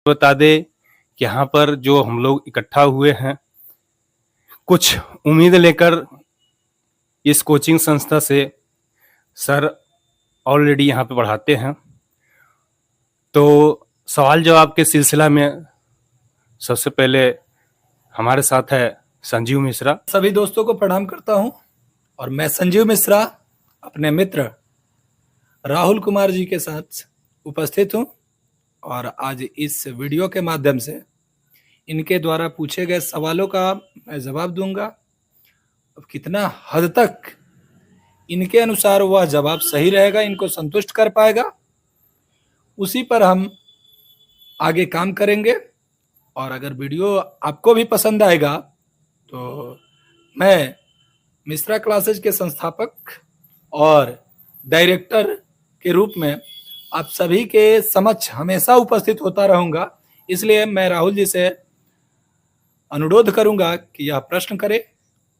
बता दे कि यहाँ पर जो हम लोग इकट्ठा हुए हैं, कुछ उम्मीद लेकर इस कोचिंग संस्था से। सर ऑलरेडी यहाँ पे पढ़ाते हैं, तो सवाल जवाब के सिलसिला में सबसे पहले हमारे साथ है संजीव मिश्रा। सभी दोस्तों को प्रणाम करता हूं और मैं संजीव मिश्रा अपने मित्र राहुल कुमार जी के साथ उपस्थित हूं और आज इस वीडियो के माध्यम से इनके द्वारा पूछे गए सवालों का मैं जवाब दूंगा। अब कितना हद तक इनके अनुसार वह जवाब सही रहेगा, इनको संतुष्ट कर पाएगा, उसी पर हम आगे काम करेंगे। और अगर वीडियो आपको भी पसंद आएगा तो मैं मिश्रा क्लासेज के संस्थापक और डायरेक्टर के रूप में आप सभी के समक्ष हमेशा उपस्थित होता रहूंगा। इसलिए मैं राहुल जी से अनुरोध करूंगा कि यह प्रश्न करें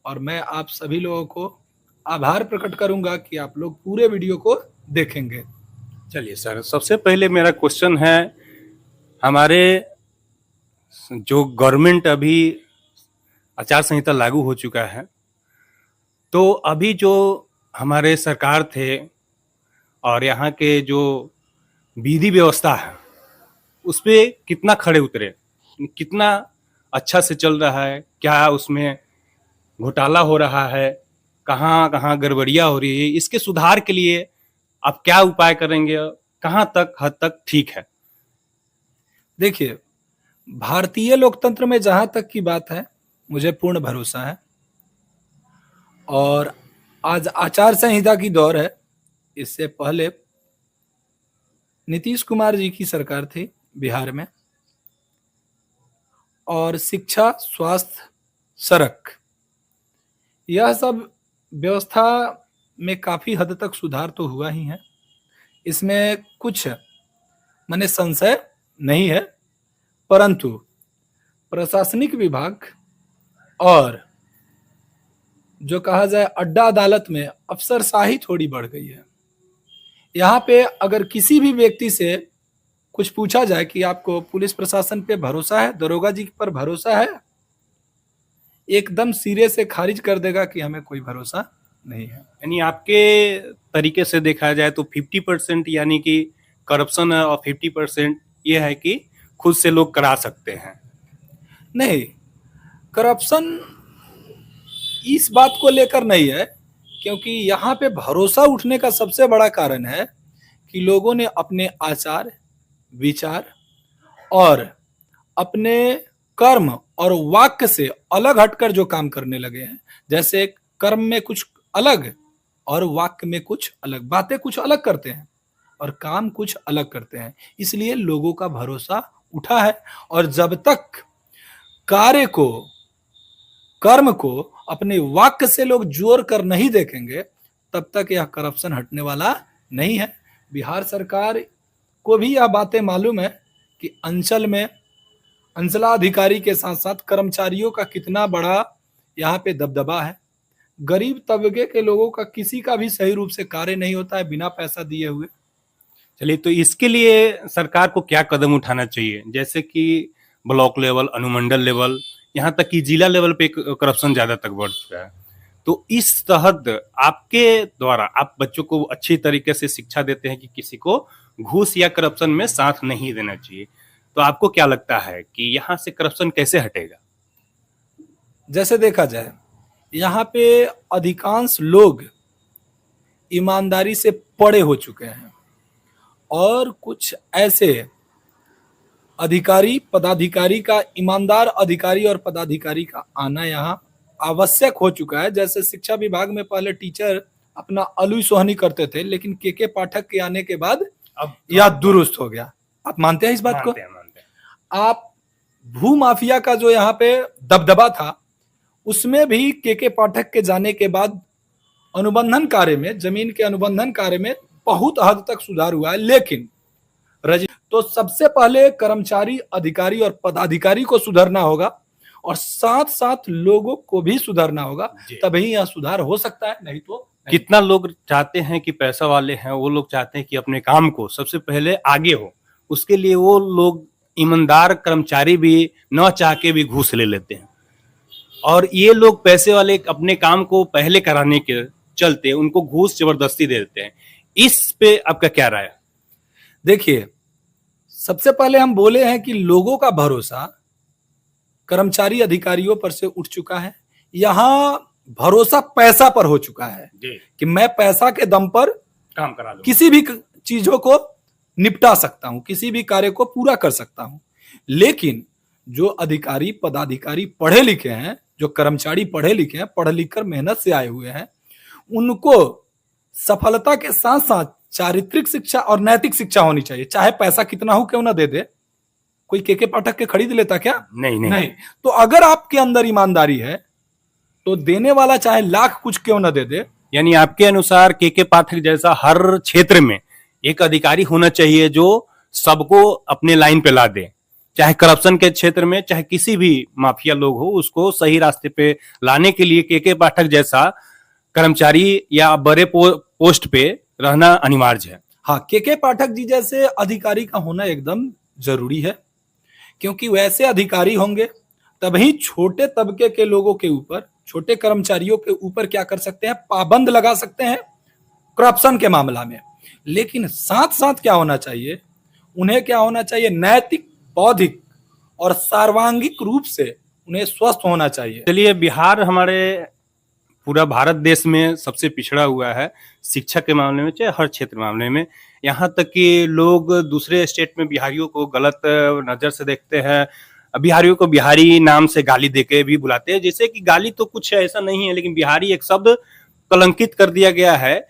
और मैं आप सभी लोगों को आभार प्रकट करूंगा कि आप लोग पूरे वीडियो को देखेंगे। चलिए सर, सबसे पहले मेरा क्वेश्चन है, हमारे जो गवर्नमेंट अभी आचार संहिता लागू हो चुका है, तो अभी जो हमारे सरकार थे और यहाँ के जो विधि व्यवस्था है उस पे कितना खड़े उतरे, कितना अच्छा से चल रहा है, क्या उसमें घोटाला हो रहा है, कहाँ कहाँ गड़बड़ियाँ हो रही है, इसके सुधार के लिए आप क्या उपाय करेंगे, कहाँ तक हद तक ठीक है? देखिए, भारतीय लोकतंत्र में जहां तक की बात है मुझे पूर्ण भरोसा है और आज आचार संहिता की दौर है। इससे पहले नीतीश कुमार जी की सरकार थी बिहार में और शिक्षा, स्वास्थ्य, सड़क, यह सब व्यवस्था में काफी हद तक सुधार तो हुआ ही है, इसमें कुछ माने संशय नहीं है। परंतु प्रशासनिक विभाग और जो कहा जाए अड्डा अदालत में अफसरशाही थोड़ी बढ़ गई है। यहाँ पे अगर किसी भी व्यक्ति से कुछ पूछा जाए कि आपको पुलिस प्रशासन पे भरोसा है, दरोगा जी पर भरोसा है, एकदम सिरे से खारिज कर देगा कि हमें कोई भरोसा नहीं है। यानी आपके तरीके से देखा जाए तो 50% यानी कि करप्शन है और 50% ये है कि खुद से लोग करा सकते हैं। नहीं, करप्शन इस बात को लेकर नहीं है, क्योंकि यहाँ पे भरोसा उठने का सबसे बड़ा कारण है कि लोगों ने अपने आचार, विचार और अपने कर्म और वाक्य से अलग हटकर जो काम करने लगे हैं। जैसे कर्म में कुछ अलग और वाक्य में कुछ अलग, बातें कुछ अलग करते हैं और काम कुछ अलग करते हैं, इसलिए लोगों का भरोसा उठा है। और जब तक कार्य को, कर्म को अपने वाक्य से लोग जोड़ कर नहीं देखेंगे तब तक यह करप्शन हटने वाला नहीं है। बिहार सरकार को भी यह बातें मालूम है कि अंचल में अंचलाधिकारी के साथ साथ कर्मचारियों का कितना बड़ा यहाँ पे दबदबा है। गरीब तबके के लोगों का किसी का भी सही रूप से कार्य नहीं होता है बिना पैसा दिए हुए। चलिए, तो इसके लिए सरकार को क्या कदम उठाना चाहिए? जैसे कि ब्लॉक लेवल, अनुमंडल लेवल, यहाँ तक कि जिला लेवल पे करप्शन ज्यादा तक बढ़ चुका है। तो इस तहत आपके द्वारा आप बच्चों को अच्छी तरीके से शिक्षा देते हैं कि किसी को घूस या करप्शन में साथ नहीं देना चाहिए, तो आपको क्या लगता है कि यहाँ से करप्शन कैसे हटेगा? जैसे देखा जाए, यहाँ पे अधिकांश लोग ईमानदारी से पड़े हो चुके हैं और कुछ ऐसे अधिकारी पदाधिकारी का, ईमानदार अधिकारी और पदाधिकारी का आना यहाँ आवश्यक हो चुका है। जैसे शिक्षा विभाग में पहले टीचर अपना अलुई सोहनी करते थे, लेकिन के पाठक के आने के बाद अब यह दुरुस्त हो गया। आप मानते हैं इस बात को? मानते हैं। आप भू माफिया का जो यहाँ पे दबदबा था, उसमें भी के पाठक के जाने के बाद अनुबंधन कार्य में, जमीन के अनुबंधन कार्य में बहुत हद तक सुधार हुआ है। लेकिन तो सबसे पहले कर्मचारी, अधिकारी और पदाधिकारी को सुधरना होगा और साथ साथ लोगों को भी सुधरना होगा, तभी यह सुधार हो सकता है, नहीं तो नहीं। कितना लोग चाहते हैं कि पैसा वाले हैं वो लोग चाहते हैं कि अपने काम को सबसे पहले आगे हो, उसके लिए वो लोग ईमानदार कर्मचारी भी न चाह के भी घूस ले लेते हैं, और ये लोग पैसे वाले अपने काम को पहले कराने के चलते उनको घूस जबरदस्ती दे देते हैं। इस पे आपका क्या राय है? देखिए, सबसे पहले हम बोले हैं कि लोगों का भरोसा कर्मचारी अधिकारियों पर से उठ चुका है। यहाँ भरोसा पैसा पर हो चुका है जी, कि मैं पैसा के दम पर काम करा लो। किसी भी चीजों को निपटा सकता हूं, किसी भी कार्य को पूरा कर सकता हूं। लेकिन जो अधिकारी पदाधिकारी पढ़े लिखे हैं, जो कर्मचारी पढ़े लिखे हैं, पढ़ लिख कर मेहनत से आए हुए हैं, उनको सफलता के साथ साथ चारित्रिक शिक्षा और नैतिक शिक्षा होनी चाहिए। चाहे पैसा कितना हो क्यों ना दे दे, कोई के पाठक के खरीद लेता क्या? नहीं। तो अगर आपके अंदर ईमानदारी है तो देने वाला चाहे लाख कुछ क्यों ना दे दे। यानी आपके अनुसार के पाठक जैसा हर क्षेत्र में एक अधिकारी होना चाहिए जो सबको अपने लाइन पे ला दे, चाहे करप्शन के क्षेत्र में, चाहे किसी भी माफिया लोग हो, उसको सही रास्ते पे लाने के लिए के पाठक जैसा कर्मचारी या बड़े पोस्ट पे रहना अनिवार्य है। हाँ, के पाठक जी जैसे अधिकारी का होना एकदम जरूरी है, क्योंकि वैसे अधिकारी होंगे तभी छोटे तबके के लोगों के ऊपर, छोटे कर्मचारियों के ऊपर क्या कर सकते हैं, पाबंद लगा सकते हैं करप्शन के मामला में। लेकिन साथ साथ क्या होना चाहिए, उन्हें क्या होना चाहिए, नैतिक, बौद्धिक और सर्वांगीण रूप से उन्हें स्वस्थ होना चाहिए। चलिए, बिहार हमारे पूरा भारत देश में सबसे पिछड़ा हुआ है शिक्षा के मामले में, चाहे हर क्षेत्र मामले में। यहाँ तक कि लोग दूसरे स्टेट में बिहारियों को गलत नजर से देखते हैं, बिहारियों को बिहारी नाम से गाली देके भी बुलाते हैं, जैसे कि गाली तो कुछ ऐसा नहीं है, लेकिन बिहारी एक शब्द कलंकित कर दिया गया है।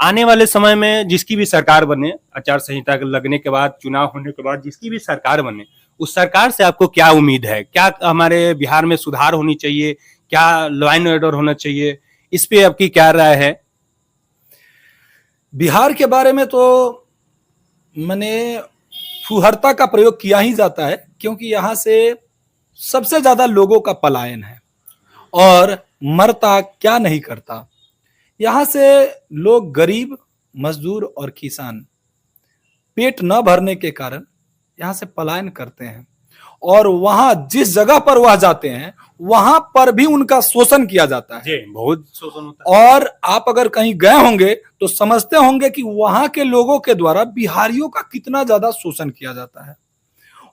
आने वाले समय में जिसकी भी सरकार बने, आचार संहिता लगने के बाद, चुनाव होने के बाद जिसकी भी सरकार बने, उस सरकार से आपको क्या उम्मीद है? क्या हमारे बिहार में सुधार होनी चाहिए? क्या लॉ एंड ऑर्डर होना चाहिए? इस पे आपकी क्या राय है? बिहार के बारे में तो मैंने फुहरता का प्रयोग किया ही जाता है, क्योंकि यहाँ से सबसे ज्यादा लोगों का पलायन है और मरता क्या नहीं करता। यहाँ से लोग गरीब, मजदूर और किसान पेट न भरने के कारण यहाँ से पलायन करते हैं, और वहां जिस जगह पर वह जाते हैं वहां पर भी उनका शोषण किया जाता है। जी, बहुत शोषण होता है। और आप अगर कहीं गए होंगे तो समझते होंगे कि वहां के लोगों के द्वारा बिहारियों का कितना ज्यादा शोषण किया जाता है।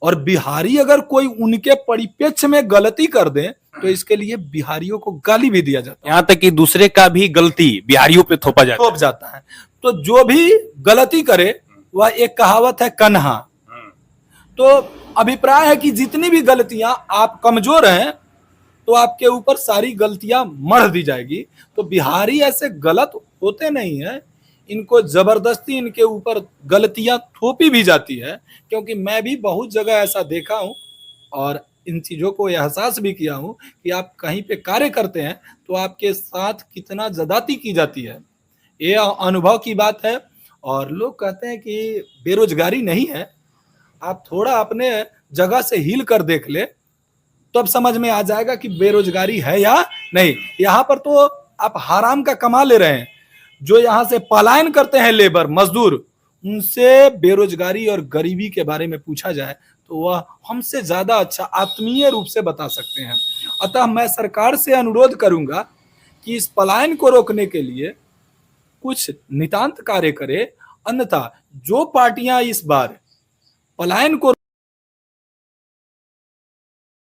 और बिहारी अगर कोई उनके परिप्रेक्ष्य में गलती कर दे तो इसके लिए बिहारियों को गाली भी दिया जाता है, यहाँ तक कि दूसरे का भी गलती बिहारियों पे थोपा जाता है। तो जो भी गलती करे वह, एक कहावत है कन्हा, तो अभिप्राय है कि जितनी भी गलतियां आप कमजोर हैं तो आपके ऊपर सारी गलतियां मढ़ दी जाएगी। तो बिहारी ऐसे गलत होते नहीं है, इनको जबरदस्ती इनके ऊपर गलतियां थोपी भी जाती है। क्योंकि मैं भी बहुत जगह ऐसा देखा हूं और इन चीजों को एहसास भी किया हूं कि आप कहीं पे कार्य करते हैं तो आपके साथ कितना ज्यादती की जाती है। ये अनुभव की बात है। और लोग कहते हैं कि बेरोजगारी नहीं है, आप थोड़ा अपने जगह से हिल कर देख ले तो अब समझ में आ जाएगा कि बेरोजगारी है या नहीं। यहाँ पर तो आप हराम का कमा ले रहे हैं। जो यहाँ से पलायन करते हैं लेबर, मजदूर, उनसे बेरोजगारी और गरीबी के बारे में पूछा जाए तो वह हमसे ज्यादा अच्छा आत्मीय रूप से बता सकते हैं। अतः मैं सरकार से अनुरोध करूंगा कि इस पलायन को रोकने के लिए कुछ नितांत कार्य करे, अन्यथा जो पार्टियां इस बार पलायन को